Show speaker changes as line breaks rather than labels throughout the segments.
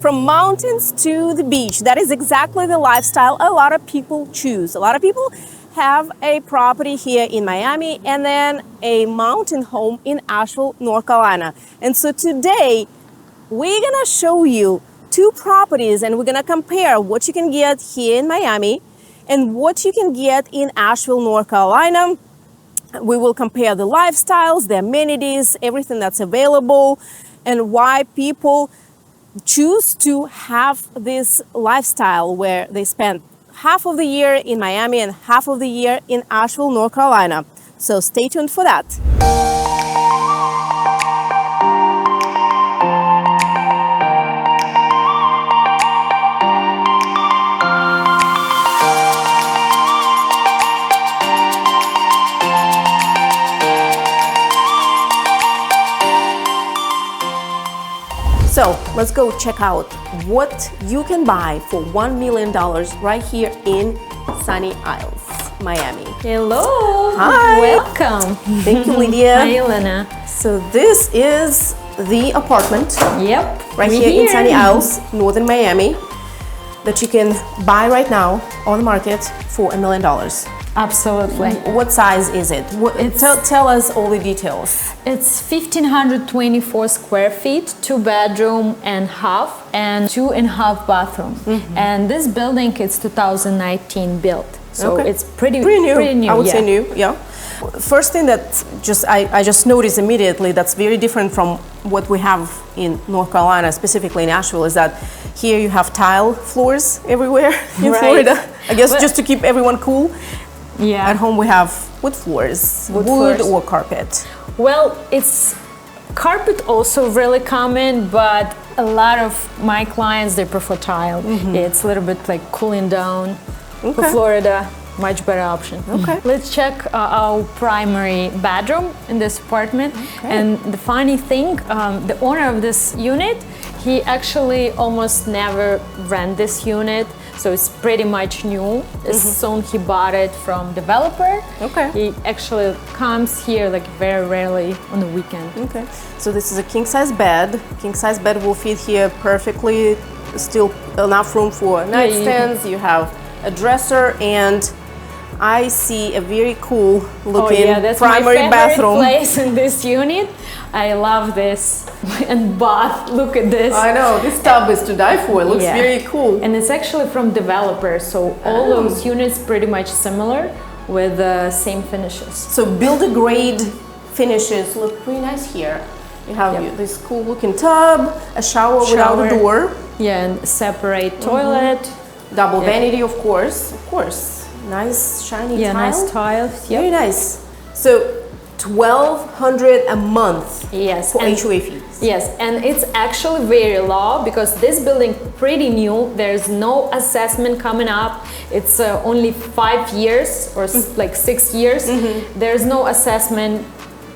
From mountains to the beach, that is exactly the lifestyle a lot of people choose. A lot of people have a property here in Miami and then a mountain home in Asheville, North Carolina. And so today, we're gonna show you two properties and we're gonna compare what you can get here in Miami and what you can get in Asheville, North Carolina. We will compare the lifestyles, the amenities, everything that's available, and why people choose to have this lifestyle where they spend half of the year in Miami and half of the year in Asheville, North Carolina. So stay tuned for that. So let's go check out what you can buy for $1 million right here in Sunny Isles, Miami.
Hello.
Hi.
Welcome.
Thank you, Lydia.
Hi, Elena.
So this is the apartment.
Yep.
Right here in Sunny Isles, northern Miami, that you can buy right now on the market for $1 million.
Absolutely.
What size is it? Tell us all the details.
It's 1,524 square feet, 2 bedroom and half, and 2.5 bathroom. And this building is 2019 built, so it's pretty new.
I would say new. Yeah. First thing that I just noticed immediately that's very different from what we have in North Carolina, specifically in Asheville, is that here you have tile floors everywhere in Florida. I guess just to keep everyone cool.
Yeah.
At home we have wood floors, wood or carpet.
Well, it's carpet also really common, but a lot of my clients, they prefer tile. It's a little bit like cooling down. For Florida, much better option. Let's check our primary bedroom in this apartment. And the funny thing, the owner of this unit, he actually almost never rent this unit. So it's pretty much new. As soon he bought it from developer. He actually comes here like very rarely on the weekend.
So this is a king size bed. King size bed will fit here perfectly. Still enough room for nightstands. You have a dresser, and I see a very cool looking
that's
primary
my favorite
bathroom.
place in this unit. I love this. And bath, look at this.
I know, this tub is to die for. It looks very cool.
And it's actually from developers, so all those units pretty much similar with the same finishes.
So builder grade finishes look pretty nice here. You have this cool looking tub, a shower without a door.
Yeah, and separate toilet.
Double vanity, of course. Nice shiny tile.
Yeah, nice tiles.
Very nice. So $1,200 a month for HOA fees.
Yes, and it's actually very low because this building pretty new. There's no assessment coming up. It's only 5 years or like 6 years. There's no assessment.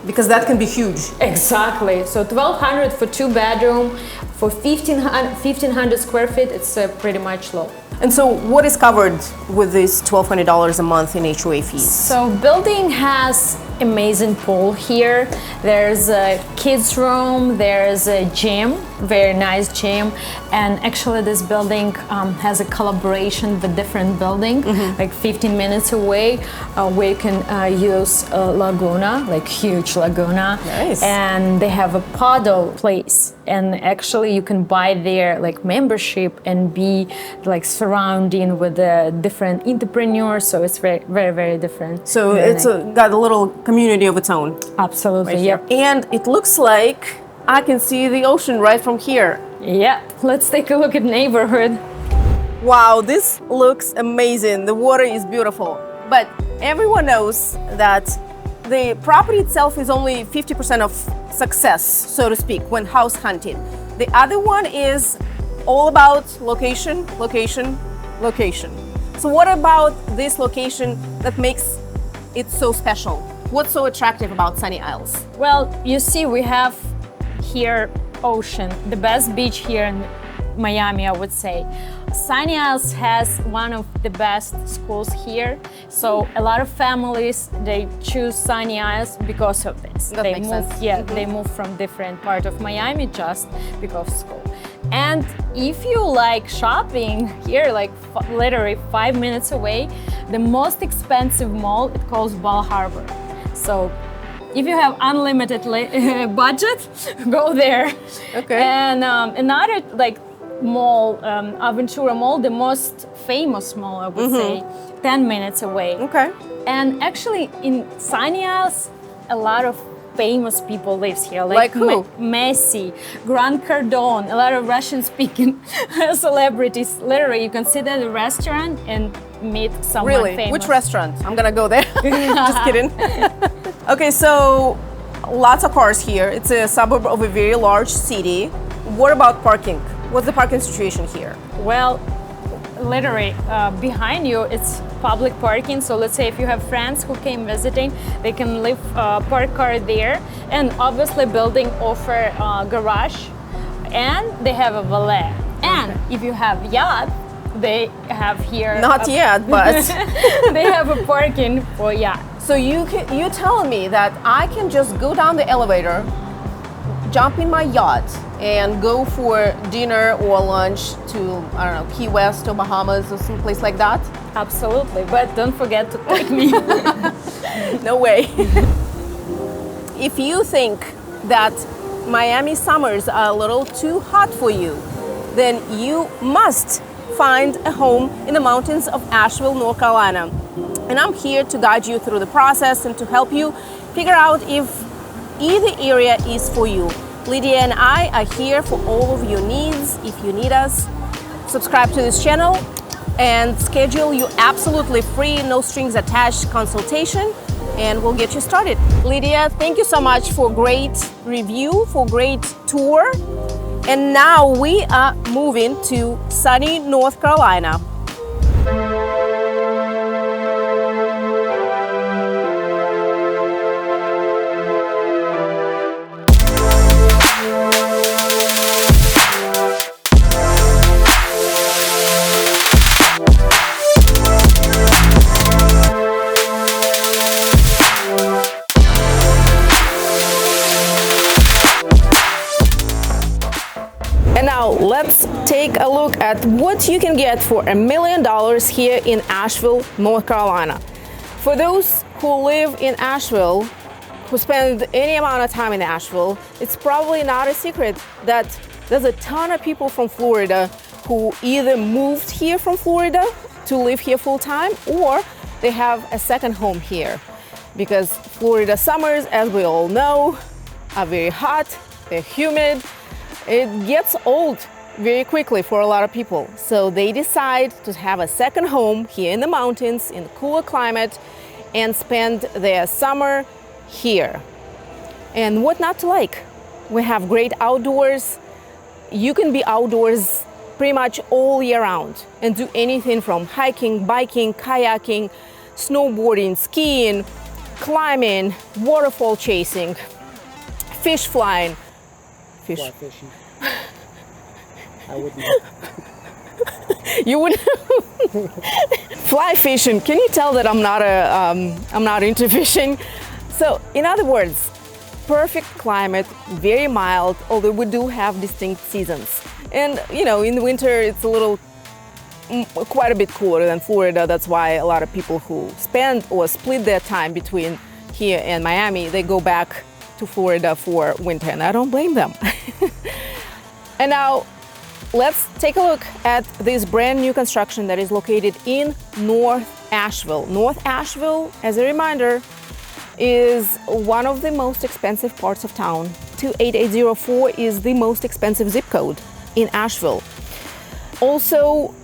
Because that can be huge.
Exactly. So $1,200 for 2 bedroom, for 1,500 square feet, it's pretty much low.
And so what is covered with this $1,200 a month in HOA fees?
So building has amazing pool here. There's a kids room, there's a gym, very nice gym. And actually this building has a collaboration with different building, like 15 minutes away, where you can use a laguna, like huge laguna.
Nice.
And they have a paddle place. And actually you can buy their like membership and be like surrounding with different entrepreneurs. So it's very, very, very different.
So it's got a little community of its own.
Absolutely,
Right
yep.
And it looks like I can see the ocean right from here.
Yeah, let's take a look at neighborhood.
Wow, this looks amazing. The water is beautiful. But everyone knows that the property itself is only 50% of success, so to speak, when house hunting. The other one is all about location, location, location. So what about this location that makes it so special? What's so attractive about Sunny Isles?
Well, you see, we have here ocean, the best beach here in Miami, I would say. Sunny Isles has one of the best schools here, so a lot of families, they choose Sunny Isles because of this.
That makes sense.
Yeah, they move from different part of Miami just because of school. And if you like shopping here, like literally 5 minutes away, the most expensive mall, it calls Bal Harbour. So if you have unlimited budget, go there.
Okay.
And another like mall, Aventura Mall, the most famous mall, I would say, 10 minutes away.
Okay.
And actually in Sunny Isles, a lot of famous people lives here.
Like who?
Messi, Grant Cardone, a lot of Russian-speaking celebrities. Literally, you can sit at a restaurant and meet someone
Really?
famous.
Which restaurant? I'm gonna go there. Just kidding. Okay, so lots of cars here. It's a suburb of a very large city. What about parking? What's the parking situation here?
Well, literally, behind you, it's public parking. So let's say if you have friends who came visiting, they can leave park car there. And obviously building offer garage, and they have a valet. And if you have yacht, they have here.
Not yet, but
they have a parking for yacht.
so you're telling me that I can just go down the elevator, jump in my yacht, and go for dinner or lunch to, I don't know, Key West or Bahamas or someplace like that?
Absolutely, but don't forget to take me.
No way. If you think that Miami summers are a little too hot for you, then you must find a home in the mountains of Asheville, North Carolina. And I'm here to guide you through the process and to help you figure out if either area is for you. Lydia and I are here for all of your needs. If you need us, subscribe to this channel and schedule your absolutely free, no strings attached consultation, and we'll get you started. Lydia, thank you so much for great review, for great tour. And now we are moving to sunny North Carolina. And now let's take a look at what you can get for $1 million here in Asheville, North Carolina. For those who live in Asheville, who spend any amount of time in Asheville, it's probably not a secret that there's a ton of people from Florida who either moved here from Florida to live here full time, or they have a second home here. Because Florida summers, as we all know, are very hot, they're humid. It gets old very quickly for a lot of people. So they decide to have a second home here in the mountains, in a cooler climate, and spend their summer here. And what not to like? We have great outdoors. You can be outdoors pretty much all year round and do anything from hiking, biking, kayaking, snowboarding, skiing, climbing, waterfall chasing, fish flying.
Fly fishing. I wouldn't.
You would fly fishing. Can you tell that I'm not into fishing? So, in other words, perfect climate, very mild, although we do have distinct seasons. And you know, in the winter it's a little quite a bit cooler than Florida. That's why a lot of people who spend or split their time between here and Miami, they go back to Florida for winter, and I don't blame them. And now let's take a look at this brand new construction that is located in North Asheville. North Asheville, as a reminder, is one of the most expensive parts of town. 28804 is the most expensive zip code in Asheville. Also,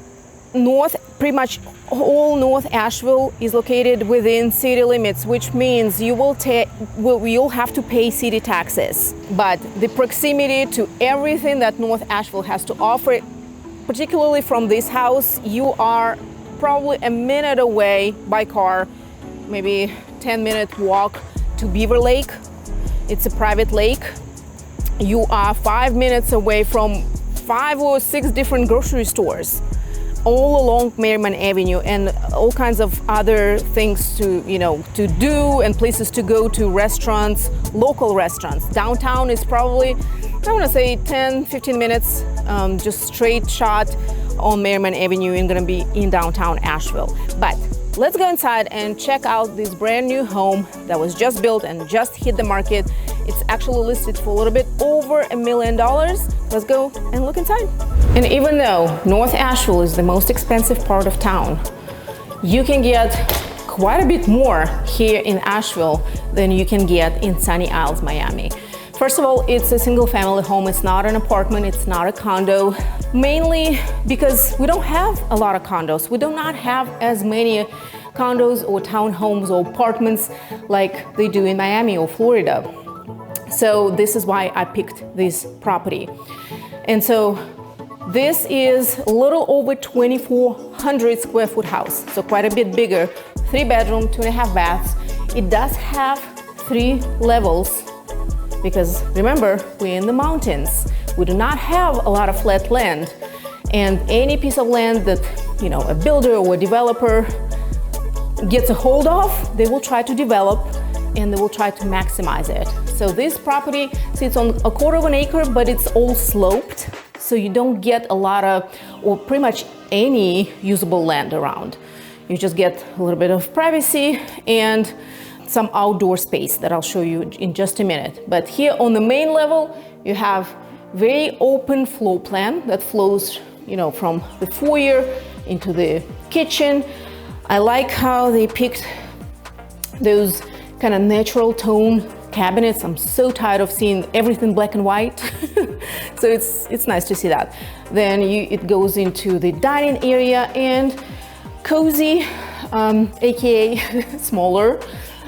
pretty much all North Asheville is located within city limits, which means you'll have to pay city taxes. But the proximity to everything that North Asheville has to offer, particularly from this house, you are probably a minute away by car, maybe 10-minute walk to Beaver Lake. It's a private lake. You are 5 minutes away from 5 or 6 different grocery stores all along Merriman Avenue, and all kinds of other things to do and places to go to, restaurants, local restaurants. Downtown is probably I want to say 10-15 minutes, just straight shot on Merriman Avenue and gonna be in downtown Asheville. But let's go inside and check out this brand new home that was just built and just hit the market. It's actually listed for a little bit over $1 million. Let's go and look inside. And even though North Asheville is the most expensive part of town, you can get quite a bit more here in Asheville than you can get in Sunny Isles, Miami. First of all, it's a single family home. It's not an apartment, it's not a condo, mainly because we don't have a lot of condos. We do not have as many condos or townhomes or apartments like they do in Miami or Florida. So this is why I picked this property. And so this is a little over 2,400 square foot house, so quite a bit bigger. 3 bedroom, 2.5 baths. It does have 3 levels because remember, we're in the mountains. We do not have a lot of flat land, and any piece of land that, you know, a builder or a developer gets a hold of, they will try to develop and they will try to maximize it. So this property sits on 1/4 acre, but it's all sloped, so you don't get a lot of, or pretty much any usable land around. You just get a little bit of privacy and some outdoor space that I'll show you in just a minute. But here on the main level, you have very open floor plan that flows, you know, from the foyer into the kitchen. I like how they picked those kind of natural tone cabinets. I'm so tired of seeing everything black and white. So it's nice to see that. Then it goes into the dining area and cozy, aka smaller,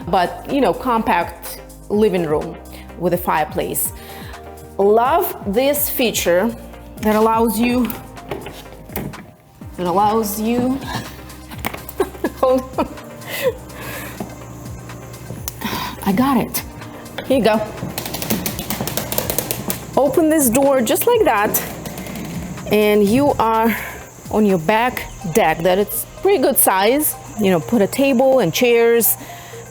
but you know, compact living room with a fireplace. Love this feature that allows you hold on. I got it. Here you go. Open this door just like that, and you are on your back deck that it's pretty good size. You know, put a table and chairs,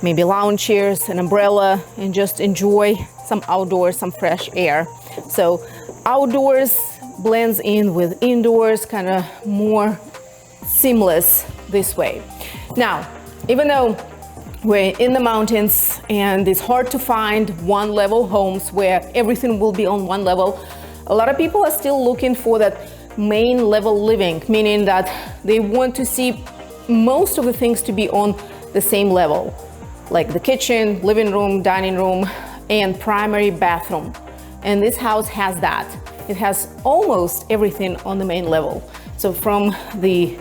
maybe lounge chairs, an umbrella, and just enjoy some outdoors, some fresh air. So outdoors blends in with indoors, kind of more seamless this way. Now, even though we're in the mountains and it's hard to find one level homes where everything will be on one level, a lot of people are still looking for that main level living, meaning that they want to see most of the things to be on the same level, like the kitchen, living room, dining room, and primary bathroom. And this house has that. It has almost everything on the main level. So from the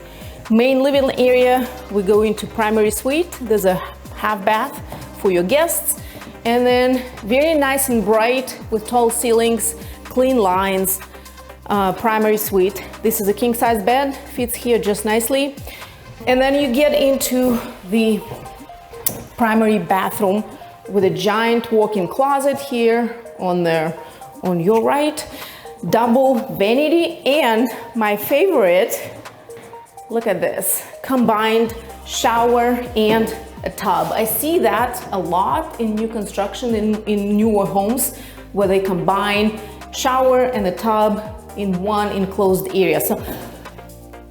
main living area, we go into primary suite. There's a half bath for your guests, and then very nice and bright with tall ceilings, clean lines, primary suite. This is a king size bed, fits here just nicely. And then you get into the primary bathroom with a giant walk-in closet here on your right, double vanity, and my favorite, look at this, combined shower and a tub. I see that a lot in new construction, in newer homes, where they combine shower and the tub in one enclosed area. So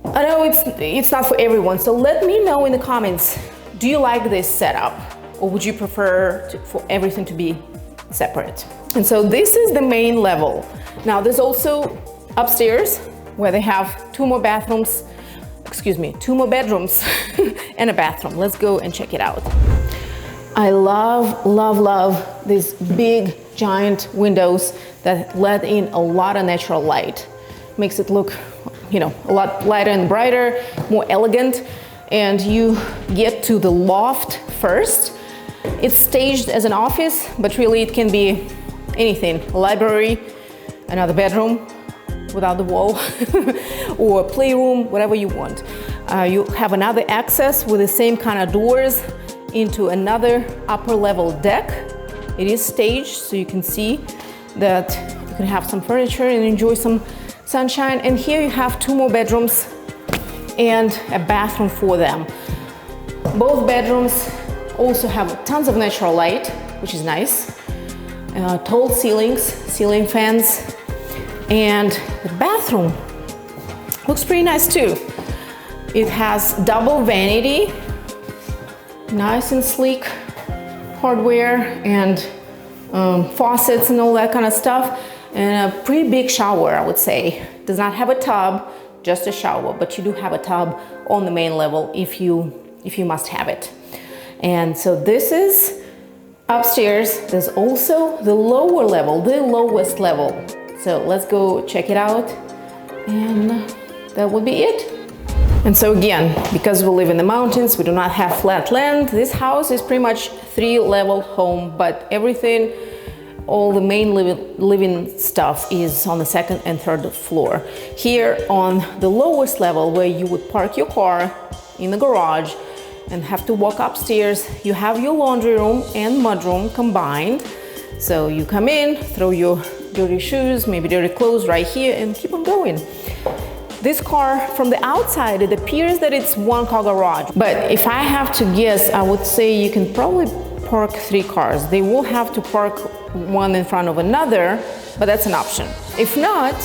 I know it's not for everyone, so let me know in the comments, do you like this setup, or would you prefer for everything to be separate? And so this is the main level. Now there's also upstairs where they have 2 more bedrooms and a bathroom. Let's go and check it out. I love, love, love these big giant windows that let in a lot of natural light. Makes it look, you know, a lot lighter and brighter, more elegant. And you get to the loft first. It's staged as an office, but really it can be anything. A library, another bedroom without the wall, or a playroom, whatever you want. You have another access with the same kind of doors into another upper level deck. It is staged, so you can see that you can have some furniture and enjoy some sunshine. And here you have 2 more bedrooms and a bathroom for them. Both bedrooms also have tons of natural light, which is nice. tall ceilings, ceiling fans, and the bathroom looks pretty nice too. It has double vanity, nice and sleek hardware, and faucets and all that kind of stuff, and a pretty big shower, I would say. Does not have a tub, just a shower, but you do have a tub on the main level if you must have it. And so this is upstairs. There's also the lower level, the lowest level. So let's go check it out, and that would be it. And so again, because we live in the mountains, we do not have flat land. This house is pretty much 3-level home, but everything, all the main living stuff is on the 2nd and 3rd floor. Here on the lowest level, where you would park your car in the garage and have to walk upstairs, you have your laundry room and mudroom combined. So you come in, throw your dirty shoes, maybe dirty clothes right here, and keep on going. This car, from the outside, it appears that it's 1-car garage. But if I have to guess, I would say you can probably park 3 cars. They will have to park one in front of another, but that's an option. If not,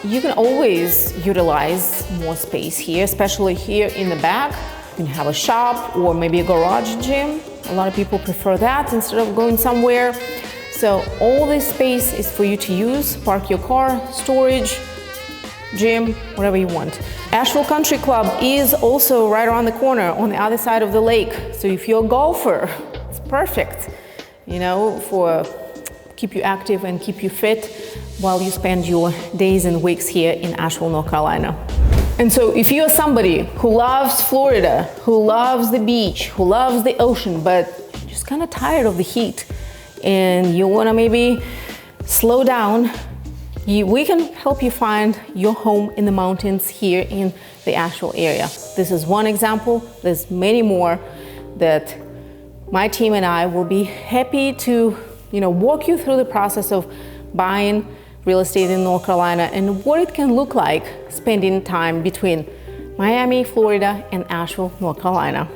you can always utilize more space here, especially here in the back. You can have a shop or maybe a garage gym. A lot of people prefer that instead of going somewhere. So all this space is for you to use, park your car, storage, gym, whatever you want. Asheville Country Club is also right around the corner on the other side of the lake. So if you're a golfer, it's perfect, you know, for keep you active and keep you fit while you spend your days and weeks here in Asheville, North Carolina. And so if you're somebody who loves Florida, who loves the beach, who loves the ocean, but just kind of tired of the heat, and you want to maybe slow down, we can help you find your home in the mountains here in the Asheville area. This is one example. There's many more that my team and I will be happy to, walk you through the process of buying real estate in North Carolina and what it can look like spending time between Miami, Florida, and Asheville, North Carolina.